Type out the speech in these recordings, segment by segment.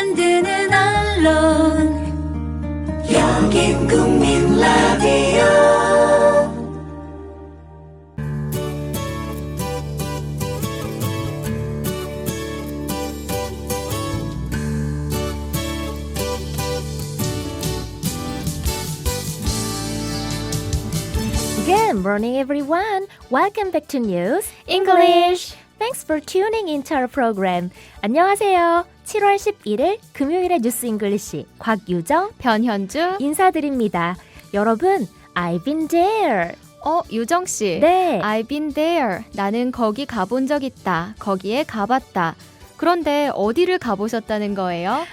만드는 언론 여긴 국민 라디오. Good morning, everyone. Welcome back to News English. Thanks for tuning into our program. 안녕하세요. 7월 11일 금요일의 뉴스 잉글리시 곽유정, 변현주 인사드립니다. 여러분, I've been there. 유정씨. 네. I've been there. 나는 거기 가본 적 있다. 거기에 가봤다. 그런데 어디를 가보셨다는 거예요?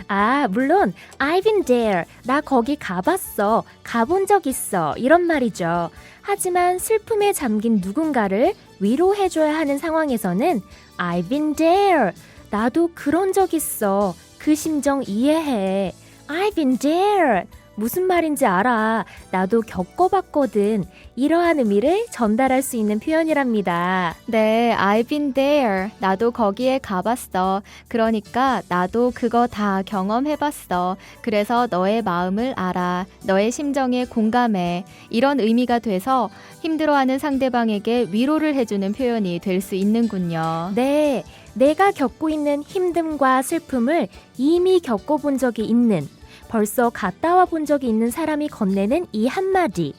물론 I've been there. 나 거기 가봤어. 가본 적 있어. 이런 말이죠. 하지만 슬픔에 잠긴 누군가를 위로해줘야 하는 상황에서는 I've been there. 나도 그런 적 있어. 그 심정 이해해. I've been there. 무슨 말인지 알아. 나도 겪어봤거든. 이러한 의미를 전달할 수 있는 표현이랍니다. 네, I've been there. 나도 거기에 가봤어. 그러니까 나도 그거 다 경험해봤어. 그래서 너의 마음을 알아. 너의 심정에 공감해. 이런 의미가 돼서 힘들어하는 상대방에게 위로를 해주는 표현이 될 수 있는군요. 네, 내가 겪고 있는 힘듦과 슬픔을 이미 겪어본 적이 있는, 벌써 갔다 와 본 적이 있는 사람이 건네는 이 한마디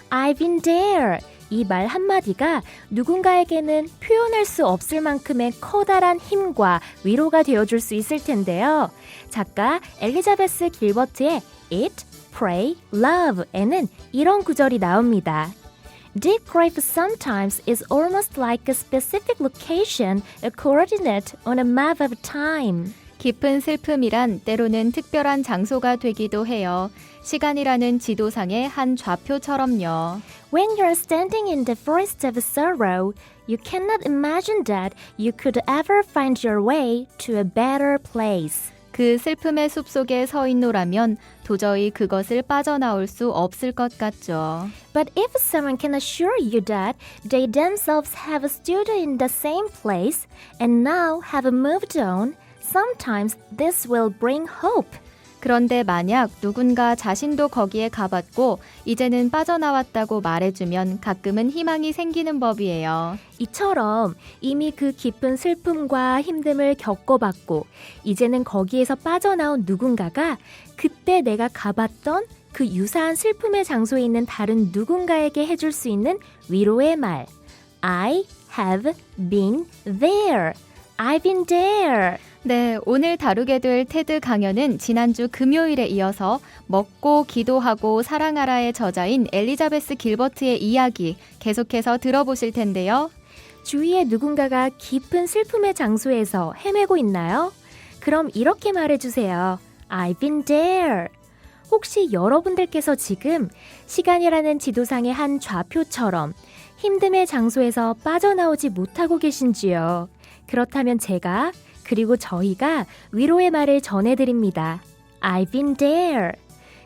I've been there. 이 말 한마디가 누군가에게는 표현할 수 없을 만큼의 커다란 힘과 위로가 되어줄 수 있을 텐데요. 작가 엘리자베스 길버트의 Eat, Pray, Love에는 이런 구절이 나옵니다. Deep grief sometimes is almost like a specific location, a coordinate on a map of time. 깊은 슬픔이란 때로는 특별한 장소가 되기도 해요. 시간이라는 지도상의 한 좌표처럼요. When you're standing in the forest of sorrow, you cannot imagine that you could ever find your way to a better place. 그 슬픔의 숲속에 서 있노라면 도저히 그것을 빠져나올 수 없을 것 같죠. But if someone can assure you that they themselves have stood in the same place and now have moved on, sometimes this will bring hope. 그런데 만약 누군가 자신도 거기에 가봤고 이제는 빠져나왔다고 말해주면 가끔은 희망이 생기는 법이에요. 이처럼 이미 그 깊은 슬픔과 힘듦을 겪어봤고 이제는 거기에서 빠져나온 누군가가 그때 내가 가봤던 그 유사한 슬픔의 장소에 있는 다른 누군가에게 해줄 수 있는 위로의 말. I have been there. I've been there. 네, 오늘 다루게 될 테드 강연은 지난주 금요일에 이어서 먹고 기도하고 사랑하라의 저자인 엘리자베스 길버트의 이야기 계속해서 들어보실 텐데요. 주위에 누군가가 깊은 슬픔의 장소에서 헤매고 있나요? 그럼 이렇게 말해주세요. I've been there. 혹시 여러분들께서 지금 시간이라는 지도상의 한 좌표처럼 힘듦의 장소에서 빠져나오지 못하고 계신지요? 그렇다면 제가 그리고 저희가 위로의 말을 전해드립니다. I've been there.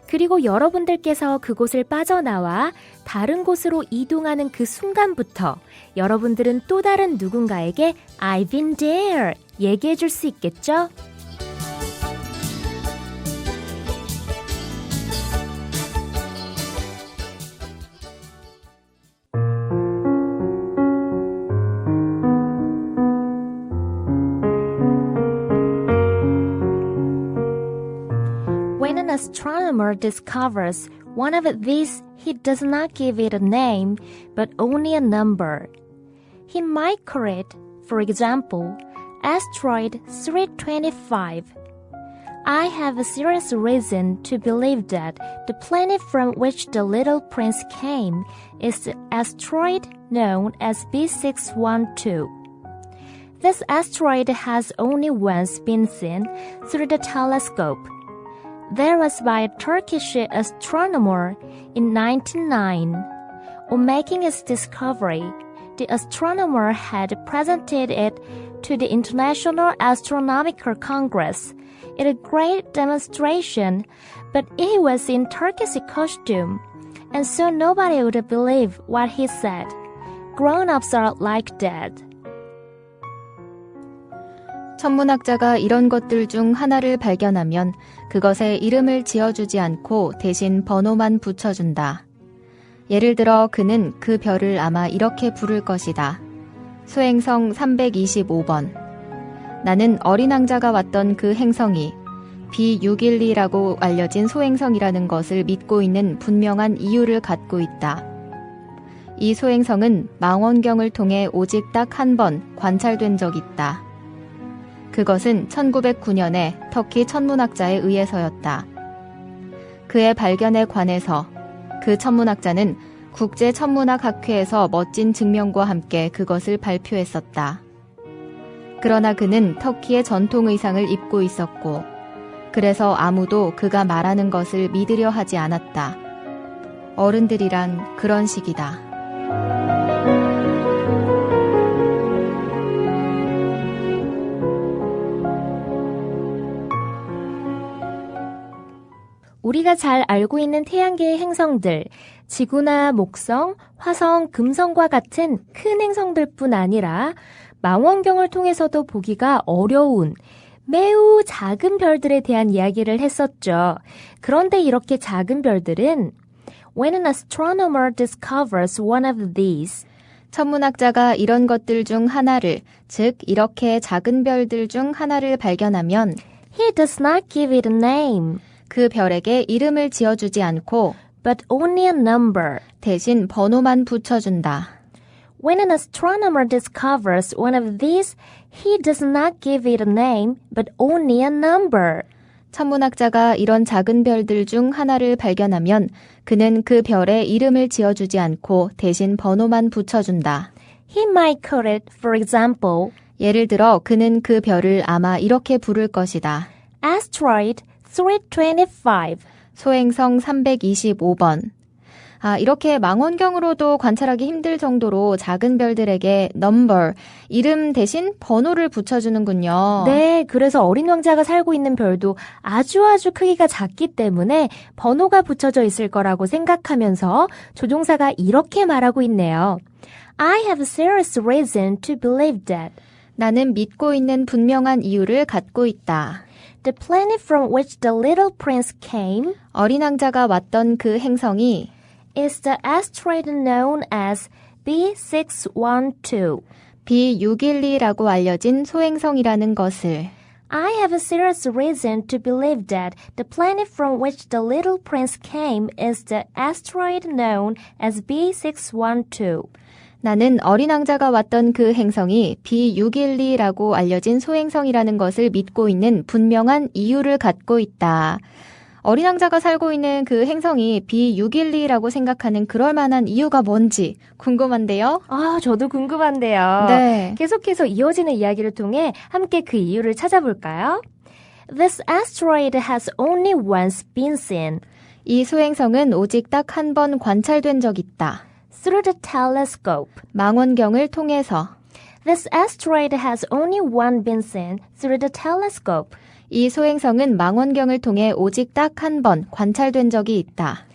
그리고 여러분들께서 그곳을 빠져나와 다른 곳으로 이동하는 그 순간부터 여러분들은 또 다른 누군가에게 I've been there 얘기해 줄 수 있겠죠? When an astronomer discovers one of these, he does not give it a name, but only a number. He might call it, for example, asteroid 325. I have a serious reason to believe that the planet from which the little prince came is the asteroid known as B612. This asteroid has only once been seen through the telescope. That was by a Turkish astronomer in 1909. On making its discovery, the astronomer had presented it to the International Astronomical Congress in a great demonstration, but he was in Turkish costume, and so nobody would believe what he said. Grown-ups are like that. 천문학자가 이런 것들 중 하나를 발견하면 그것에 이름을 지어주지 않고 대신 번호만 붙여준다. 예를 들어 그는 그 별을 아마 이렇게 부를 것이다. 소행성 325번. 나는 어린 왕자가 왔던 그 행성이 B612라고 알려진 소행성이라는 것을 믿고 있는 분명한 이유를 갖고 있다. 이 소행성은 망원경을 통해 오직 딱 한 번 관찰된 적 있다. 그것은 1909년에 터키 천문학자에 의해서였다. 그의 발견에 관해서 그 천문학자는 국제천문학학회에서 멋진 증명과 함께 그것을 발표했었다. 그러나 그는 터키의 전통 의상을 입고 있었고 그래서 아무도 그가 말하는 것을 믿으려 하지 않았다. 어른들이란 그런 식이다. 우리가 잘 알고 있는 태양계의 행성들, 지구나 목성, 화성, 금성과 같은 큰 행성들뿐 아니라 망원경을 통해서도 보기가 어려운 매우 작은 별들에 대한 이야기를 했었죠. 그런데 이렇게 작은 별들은 When an astronomer discovers one of these, 천문학자가 이런 것들 중 하나를, 즉 이렇게 작은 별들 중 하나를 발견하면 he does not give it a name, 그 별에게 이름을 지어주지 않고 but only a number. 대신 번호만 붙여준다. When an astronomer discovers one of these, he does not give it a name, but only a number. 천문학자가 이런 작은 별들 중 하나를 발견하면 그는 그 별에 이름을 지어주지 않고 대신 번호만 붙여준다. He might call it, for example, 예를 들어 그는 그 별을 아마 이렇게 부를 것이다. asteroid 325. 소행성 325번. 이렇게 망원경으로도 관찰하기 힘들 정도로 작은 별들에게 number, 이름 대신 번호를 붙여주는군요. 네, 그래서 어린 왕자가 살고 있는 별도 아주 크기가 작기 때문에 번호가 붙여져 있을 거라고 생각하면서 조종사가 이렇게 말하고 있네요. I have a serious reason to believe that. 나는 믿고 있는 분명한 이유를 갖고 있다. The planet from which the little prince came 어린 왕자가 왔던 그 행성이 is the asteroid known as B612. B612라고 알려진 소행성이라는 것을 I have a serious reason to believe that the planet from which the little prince came is the asteroid known as B612. 나는 어린 왕자가 왔던 그 행성이 B612라고 알려진 소행성이라는 것을 믿고 있는 분명한 이유를 갖고 있다. 어린 왕자가 살고 있는 그 행성이 B612라고 생각하는 그럴 만한 이유가 뭔지 궁금한데요? 저도 궁금한데요. 네. 계속해서 이어지는 이야기를 통해 함께 그 이유를 찾아볼까요? This asteroid has only once been seen. 이 소행성은 오직 딱 한 번 관찰된 적 있다. Through the telescope. 망원경을 통해서. This asteroid has only once been seen through the telescope. 이 소행성은 망원경을 통해 오직 딱 한 번 관찰된 적이 있다.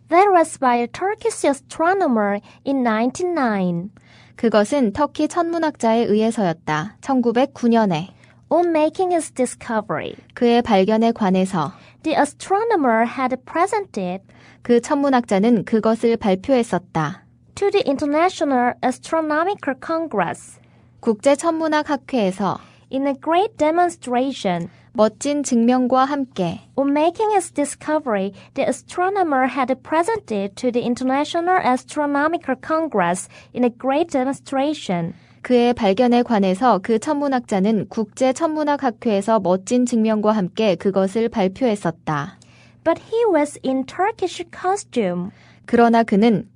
That was by a Turkish astronomer in 1909. 그것은 터키 천문학자에 의해서였다. 1909년에. On making his discovery, 그의 발견에 관해서 the astronomer had presented 그 천문학자는 그것을 발표했었다. to the International Astronomical Congress 국제천문학학회에서 in a great demonstration. 멋진 증명과 함께 On making his discovery, the astronomer had presented to the International Astronomical Congress in a great demonstration. 그의 발견에 관해서 그 천문학자는 국제천문학학회에서 멋진 증명과 함께 그것을 발표했었다. But he was in Turkish costume. 그러나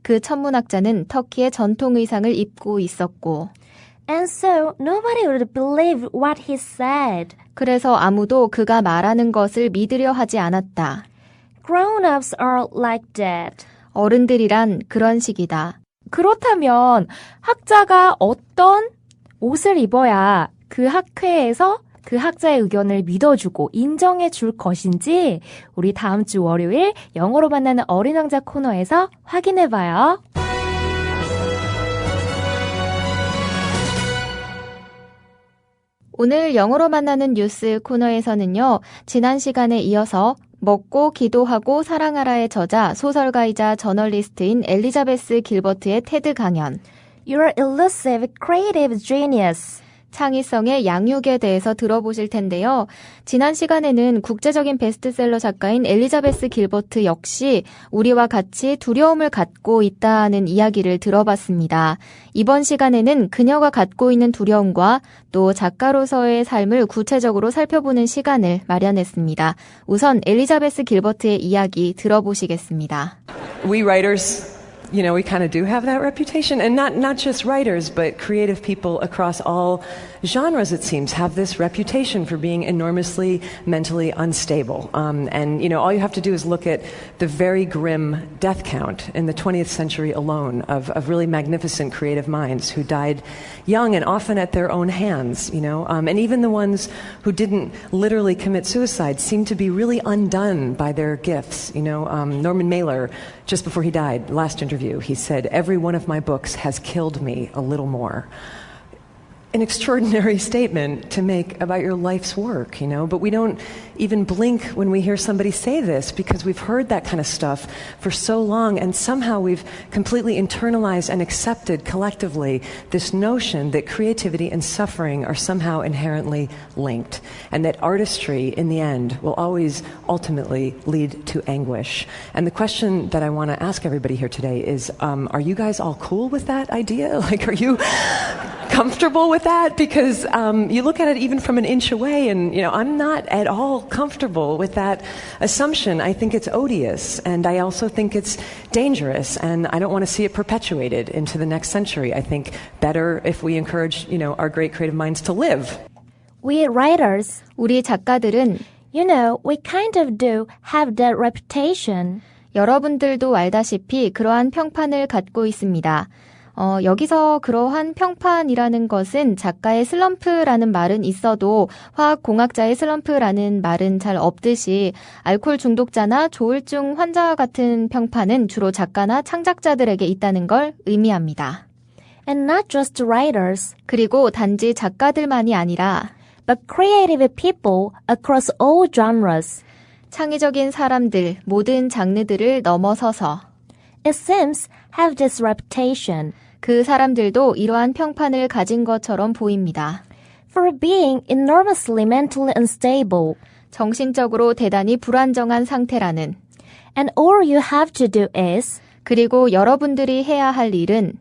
그 천문학자는 터키의 전통 의상을 입고 있었고 And so nobody would believe what he said. 그래서 아무도 그가 말하는 것을 믿으려 하지 않았다. Grown-ups are like that. 어른들이란 그런 식이다. 그렇다면 학자가 어떤 옷을 입어야 그 학회에서 그 학자의 의견을 믿어주고 인정해 줄 것인지 우리 다음 주 월요일 영어로 만나는 어린 왕자 코너에서 확인해봐요. 오늘 영어로 만나는 뉴스 코너에서는요. 지난 시간에 이어서 먹고 기도하고 사랑하라의 저자 소설가이자 저널리스트인 엘리자베스 길버트의 테드 강연 You're elusive creative genius. 창의성의 양육에 대해서 들어보실 텐데요. 지난 시간에는 국제적인 베스트셀러 작가인 엘리자베스 길버트 역시 우리와 같이 두려움을 갖고 있다는 이야기를 들어봤습니다. 이번 시간에는 그녀가 갖고 있는 두려움과 또 작가로서의 삶을 구체적으로 살펴보는 시간을 마련했습니다. 우선 엘리자베스 길버트의 이야기 들어보시겠습니다. We writers, you know, we kind of do have that reputation, and not just writers, but creative people across all genres, it seems, have this reputation for being enormously mentally unstable. And, you know, all you have to do is look at the very grim death count in the 20th century alone of really magnificent creative minds who died young and often at their own hands, you know. And even the ones who didn't literally commit suicide seemed to be really undone by their gifts, you know. Norman Mailer, just before he died, last interview, he said, "Every one of my books has killed me a little more." An extraordinary statement to make about your life's work, you know, but we don't even blink when we hear somebody say this because we've heard that kind of stuff for so long, and somehow we've completely internalized and accepted collectively this notion that creativity and suffering are somehow inherently linked, and that artistry in the end will always ultimately lead to anguish. And the question that I want to ask everybody here today is, are you guys all cool with that idea? Like, are you comfortable with that? Because you look at it even from an inch away, and you know, I'm not at all comfortable with that assumption. I think it's odious, and I also think it's dangerous, and I don't want to see it perpetuated into the next century. I think better if we encourage, you know, our great creative minds to live. We writers, 우리 작가들은 you know, we kind of do have that reputation. 여러분들도 알다시피 그러한 평판을 갖고 있습니다. 여기서 그러한 평판이라는 것은 작가의 슬럼프라는 말은 있어도 화학공학자의 슬럼프라는 말은 잘 없듯이 알코올 중독자나 조울증 환자 같은 평판은 주로 작가나 창작자들에게 있다는 걸 의미합니다. And not just writers, 그리고 단지 작가들만이 아니라 but creative people across all genres. 창의적인 사람들, 모든 장르들을 넘어서서 It seems have this reputation. 그 사람들도 이러한 평판을 가진 것처럼 보입니다. For being enormously mentally unstable. 정신적으로 대단히 불안정한 상태라는. And all you have to do is 그리고 여러분들이 해야 할 일은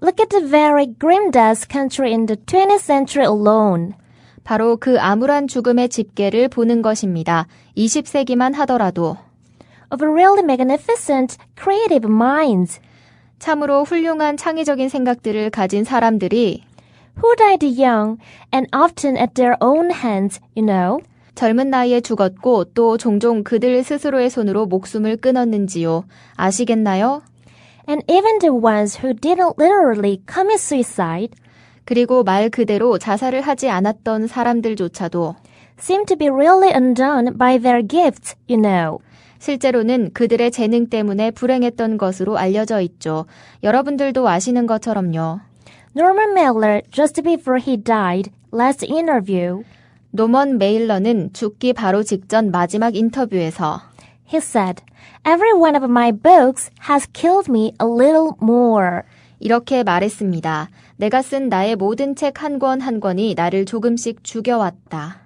look at the very grim death country in the 20th century alone. 바로 그 암울한 죽음의 집계를 보는 것입니다. 20세기만 하더라도. Of really magnificent creative minds. 참으로 훌륭한 창의적인 생각들을 가진 사람들이 Who died young and often at their own hands, you know. 젊은 나이에 죽었고 또 종종 그들 스스로의 손으로 목숨을 끊었는지요. 아시겠나요? And even the ones who didn't literally commit suicide 그리고 말 그대로 자살을 하지 않았던 사람들조차도 seem to be really undone by their gifts, you know. 실제로는 그들의 재능 때문에 불행했던 것으로 알려져 있죠. 여러분들도 아시는 것처럼요. Norman Mailer, just before he died, last interview, 노먼 메일러는 죽기 바로 직전 마지막 인터뷰에서 he said, Every one of my books has killed me a little more. 이렇게 말했습니다. 내가 쓴 나의 모든 책 한 권 한 권이 나를 조금씩 죽여왔다.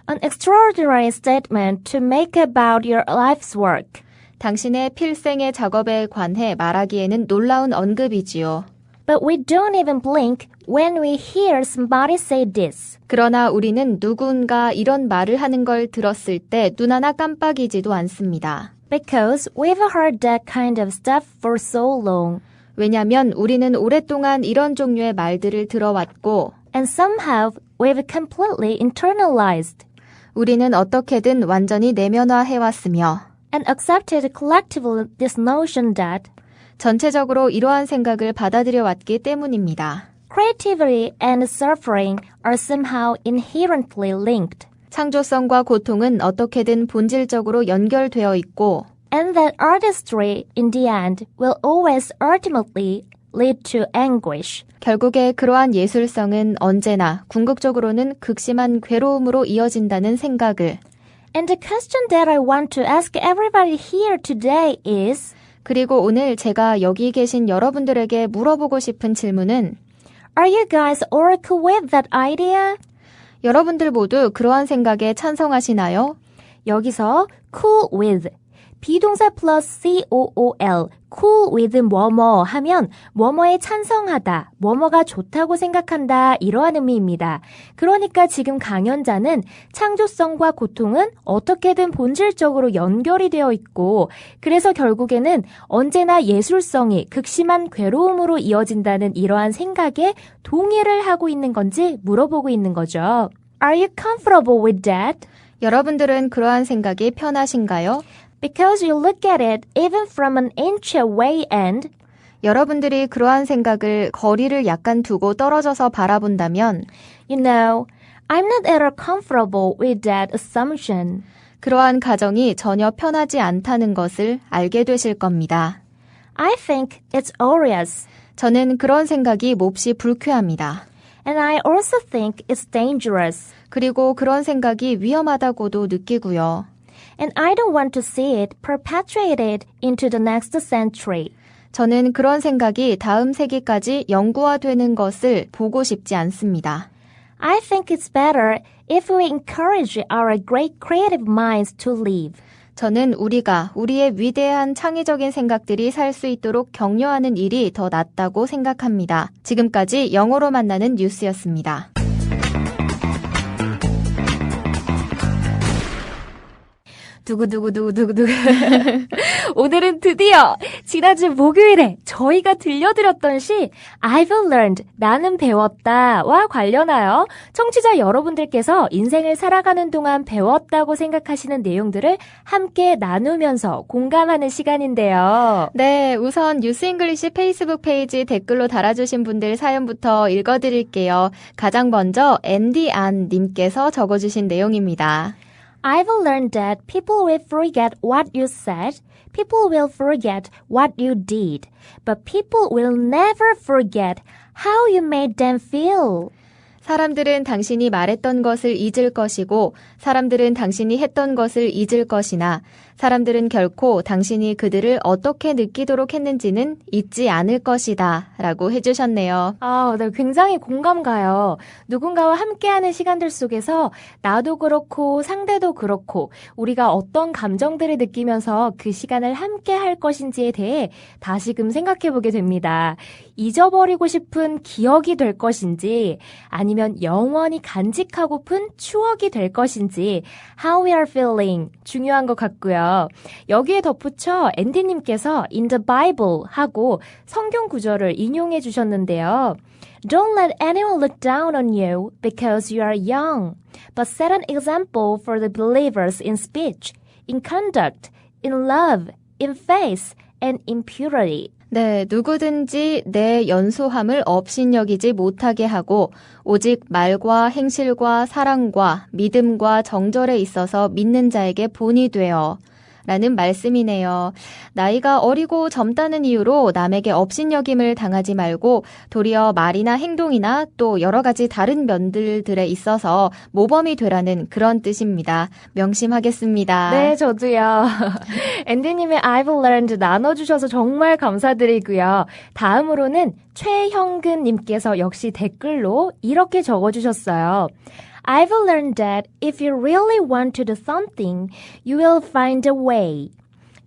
An extraordinary statement to make about your life's work. 당신의 필생의 작업에 관해 말하기에는 놀라운 언급이지요. But we don't even blink when we hear somebody say this. 그러나 우리는 누군가 이런 말을 하는 걸 들었을 때 눈 하나 깜빡이지도 않습니다. Because we've heard that kind of stuff for so long. 왜냐하면 우리는 오랫동안 이런 종류의 말들을 들어왔고 And somehow we've completely internalized. 우리는 어떻게든 완전히 내면화해왔으며 And accepted collectively this notion that 전체적으로 이러한 생각을 받아들여왔기 때문입니다. creativity and suffering are somehow inherently linked. 창조성과 고통은 어떻게든 본질적으로 연결되어 있고 And that artistry, in the end, will always ultimately lead to anguish. 결국에 그러한 예술성은 언제나 궁극적으로는 극심한 괴로움으로 이어진다는 생각을. And the question that I want to ask everybody here today is, 그리고 오늘 제가 여기 계신 여러분들에게 물어보고 싶은 질문은 are you guys all cool with that idea? 여러분들 모두 그러한 생각에 찬성하시나요? 여기서 cool with, 비동사 플러스 COOL, cool with 뭐뭐 하면 뭐뭐에 찬성하다, 뭐뭐가 좋다고 생각한다 이러한 의미입니다. 그러니까 지금 강연자는 창조성과 고통은 어떻게든 본질적으로 연결이 되어 있고 그래서 결국에는 언제나 예술성이 극심한 괴로움으로 이어진다는 이러한 생각에 동의를 하고 있는 건지 물어보고 있는 거죠. Are you comfortable with that? 여러분들은 그러한 생각이 편하신가요? Because you look at it even from an inch away and 여러분들이 그러한 생각을 거리를 약간 두고 떨어져서 바라본다면 you know, I'm not at all comfortable with that assumption. 그러한 가정이 전혀 편하지 않다는 것을 알게 되실 겁니다. I think it's obvious. 저는 그런 생각이 몹시 불쾌합니다. And I also think it's dangerous. 그리고 그런 생각이 위험하다고도 느끼고요. And I don't want to see it perpetuated into the next century. 저는 그런 생각이 다음 세기까지 영구화되는 것을 보고 싶지 않습니다. I think it's better if we encourage our great creative minds to live. 저는 우리가 우리의 위대한 창의적인 생각들이 살 수 있도록 격려하는 일이 더 낫다고 생각합니다. 지금까지 영어로 만나는 뉴스였습니다. 두구두구두구두구. 오늘은 드디어 지난주 목요일에 저희가 들려드렸던 시 I've learned, 나는 배웠다와 관련하여 청취자 여러분들께서 인생을 살아가는 동안 배웠다고 생각하시는 내용들을 함께 나누면서 공감하는 시간인데요. 네, 우선 뉴스 잉글리시 페이스북 페이지 댓글로 달아주신 분들 사연부터 읽어드릴게요. 가장 먼저 앤디 안 님께서 적어주신 내용입니다. I've learned that people will forget what you said, people will forget what you did, but people will never forget how you made them feel. 사람들은 당신이 말했던 것을 잊을 것이고 사람들은 당신이 했던 것을 잊을 것이나 사람들은 결코 당신이 그들을 어떻게 느끼도록 했는지는 잊지 않을 것이다 라고 해주셨네요. 네, 굉장히 공감 가요. 누군가와 함께하는 시간들 속에서 나도 그렇고 상대도 그렇고 우리가 어떤 감정들을 느끼면서 그 시간을 함께 할 것인지에 대해 다시금 생각해보게 됩니다. 잊어버리고 싶은 기억이 될 것인지 아니면 영원히 간직하고픈 추억이 될 것인지 how we are feeling 중요한 것 같고요. 여기에 덧붙여 앤디님께서 in the Bible 하고 성경 구절을 인용해 주셨는데요. Don't let anyone look down on you because you are young, but set an example for the believers in speech, in conduct, in love, in faith, and in purity. 네, 누구든지 내 연소함을 업신여기지 못하게 하고 오직 말과 행실과 사랑과 믿음과 정절에 있어서 믿는 자에게 본이 되어 라는 말씀이네요. 나이가 어리고 젊다는 이유로 남에게 업신여김을 당하지 말고 도리어 말이나 행동이나 또 여러 가지 다른 면들에 있어서 모범이 되라는 그런 뜻입니다. 명심하겠습니다. 네, 저도요. 앤디님의 I've learned 나눠주셔서 정말 감사드리고요. 다음으로는 최형근님께서 역시 댓글로 이렇게 적어주셨어요. I've learned that if you really want to do something, you will find a way.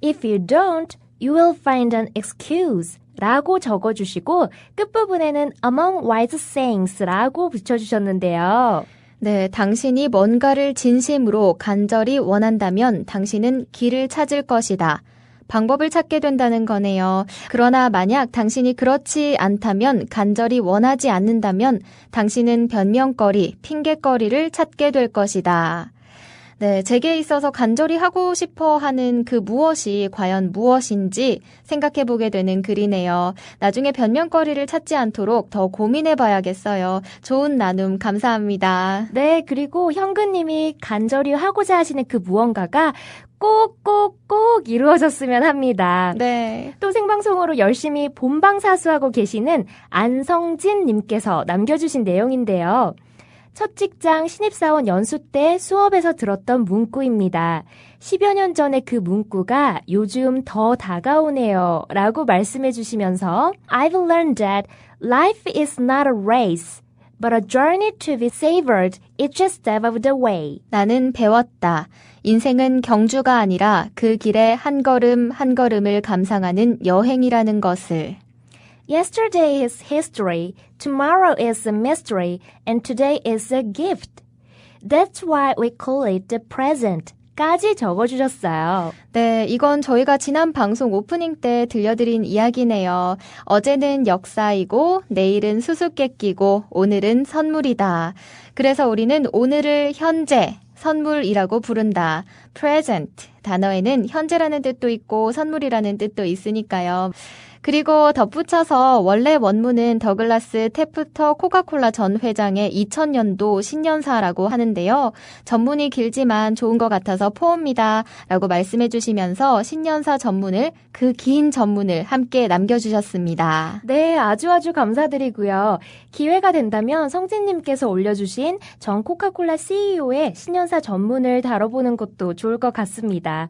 If you don't, you will find an excuse. 라고 적어주시고 끝부분에는 among wise sayings 라고 붙여주셨는데요. 네, 당신이 뭔가를 진심으로 간절히 원한다면 당신은 길을 찾을 것이다. 방법을 찾게 된다는 거네요. 그러나 만약 당신이 그렇지 않다면 간절히 원하지 않는다면 당신은 변명거리, 핑계거리를 찾게 될 것이다. 네, 제게 있어서 간절히 하고 싶어 하는 그 무엇이 과연 무엇인지 생각해 보게 되는 글이네요. 나중에 변명거리를 찾지 않도록 더 고민해 봐야겠어요. 좋은 나눔 감사합니다. 네, 그리고 현근님이 간절히 하고자 하시는 그 무언가가 꼭 이루어졌으면 합니다. 네. 또 생방송으로 열심히 본방사수하고 계시는 안성진님께서 남겨주신 내용인데요. 첫 직장 신입사원 연수 때 수업에서 들었던 문구입니다. 10여 년 전에 그 문구가 요즘 더 다가오네요. 라고 말씀해 주시면서 I've learned that life is not a race, but a journey to be savored each step of the way. 나는 배웠다. 인생은 경주가 아니라 그 길에 한 걸음 한 걸음을 감상하는 여행이라는 것을. Yesterday is history, tomorrow is a mystery, and today is a gift. That's why we call it the present. 까지 적어주셨어요. 네, 이건 저희가 지난 방송 오프닝 때 들려드린 이야기네요. 어제는 역사이고 내일은 수수께끼고 오늘은 선물이다. 그래서 우리는 오늘을 현재, 선물이라고 부른다. present 단어에는 현재라는 뜻도 있고 선물이라는 뜻도 있으니까요. 그리고 덧붙여서 원래 원문은 더글라스 테프터 코카콜라 전 회장의 2000년도 신년사라고 하는데요. 전문이 길지만 좋은 것 같아서 포옹입니다. 라고 말씀해 주시면서 신년사 전문을 그 긴 전문을 함께 남겨주셨습니다. 네, 아주 감사드리고요. 기회가 된다면 성진님께서 올려주신 전 코카콜라 CEO의 신년사 전문을 다뤄보는 것도 좋을 것 같습니다.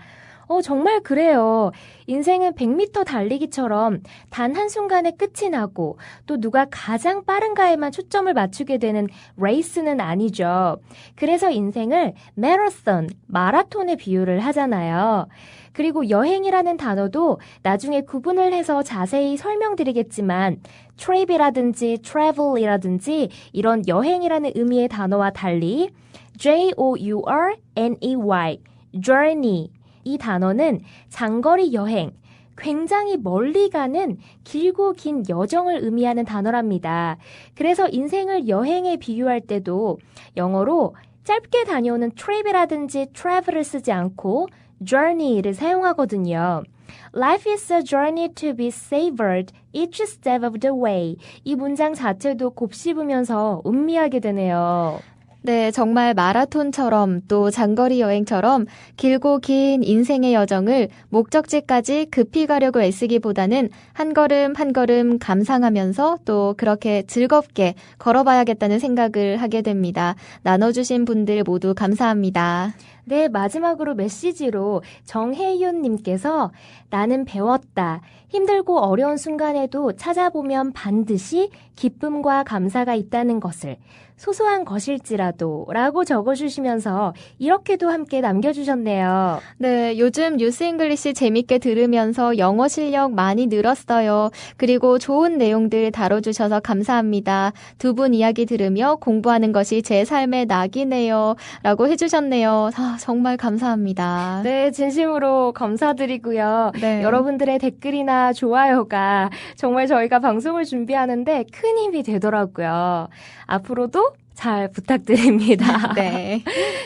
정말 그래요. 인생은 100m 달리기처럼 단 한순간에 끝이 나고 또 누가 가장 빠른가에만 초점을 맞추게 되는 레이스는 아니죠. 그래서 인생을 마라톤에 비유를 하잖아요. 그리고 여행이라는 단어도 나중에 구분을 해서 자세히 설명드리겠지만 trip이라든지 travel이라든지 이런 여행이라는 의미의 단어와 달리 journey, journey 이 단어는 장거리 여행, 굉장히 멀리 가는 길고 긴 여정을 의미하는 단어랍니다. 그래서 인생을 여행에 비유할 때도 영어로 짧게 다녀오는 trip이라든지 travel을 쓰지 않고 journey를 사용하거든요. Life is a journey to be savored each step of the way. 이 문장 자체도 곱씹으면서 음미하게 되네요. 네, 정말 마라톤처럼 또 장거리 여행처럼 길고 긴 인생의 여정을 목적지까지 급히 가려고 애쓰기보다는 한 걸음 한 걸음 감상하면서 또 그렇게 즐겁게 걸어봐야겠다는 생각을 하게 됩니다. 나눠주신 분들 모두 감사합니다. 네, 마지막으로 메시지로 정혜윤님께서 나는 배웠다. 힘들고 어려운 순간에도 찾아보면 반드시 기쁨과 감사가 있다는 것을 소소한 것일지라도 라고 적어주시면서 이렇게도 함께 남겨주셨네요. 네, 요즘 뉴스 잉글리시 재밌게 들으면서 영어 실력 많이 늘었어요. 그리고 좋은 내용들 다뤄주셔서 감사합니다. 두 분 이야기 들으며 공부하는 것이 제 삶의 낙이네요. 라고 해주셨네요. 정말 감사합니다. 네, 진심으로 감사드리고요. 네. 여러분들의 댓글이나 좋아요가 정말 저희가 방송을 준비하는데 큰 힘이 되더라고요. 앞으로도 잘 부탁드립니다. 네.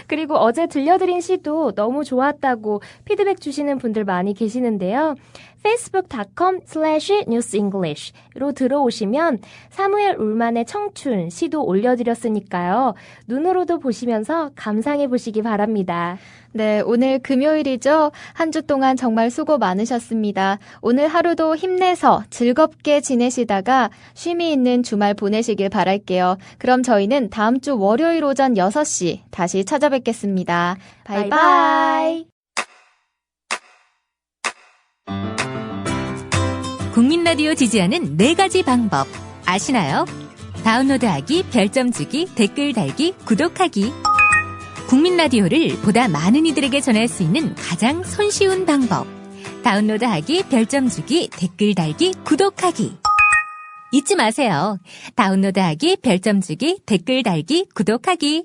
그리고 어제 들려드린 시도 너무 좋았다고 피드백 주시는 분들 많이 계시는데요. facebook.com/newsenglish로 들어오시면 사무엘 울만의 청춘 시도 올려드렸으니까요. 눈으로도 보시면서 감상해 보시기 바랍니다. 네, 오늘 금요일이죠. 한 주 동안 정말 수고 많으셨습니다. 오늘 하루도 힘내서 즐겁게 지내시다가 쉼이 있는 주말 보내시길 바랄게요. 그럼 저희는 다음 주 월요일 오전 6시 다시 찾아뵙겠습니다. 바이바이. 국민 라디오 지지하는 4가지 방법 아시나요? 다운로드하기, 별점 주기, 댓글 달기, 구독하기. 국민 라디오를 보다 많은 이들에게 전할 수 있는 가장 손쉬운 방법. 다운로드하기, 별점 주기, 댓글 달기, 구독하기. 잊지 마세요. 다운로드하기, 별점 주기, 댓글 달기, 구독하기.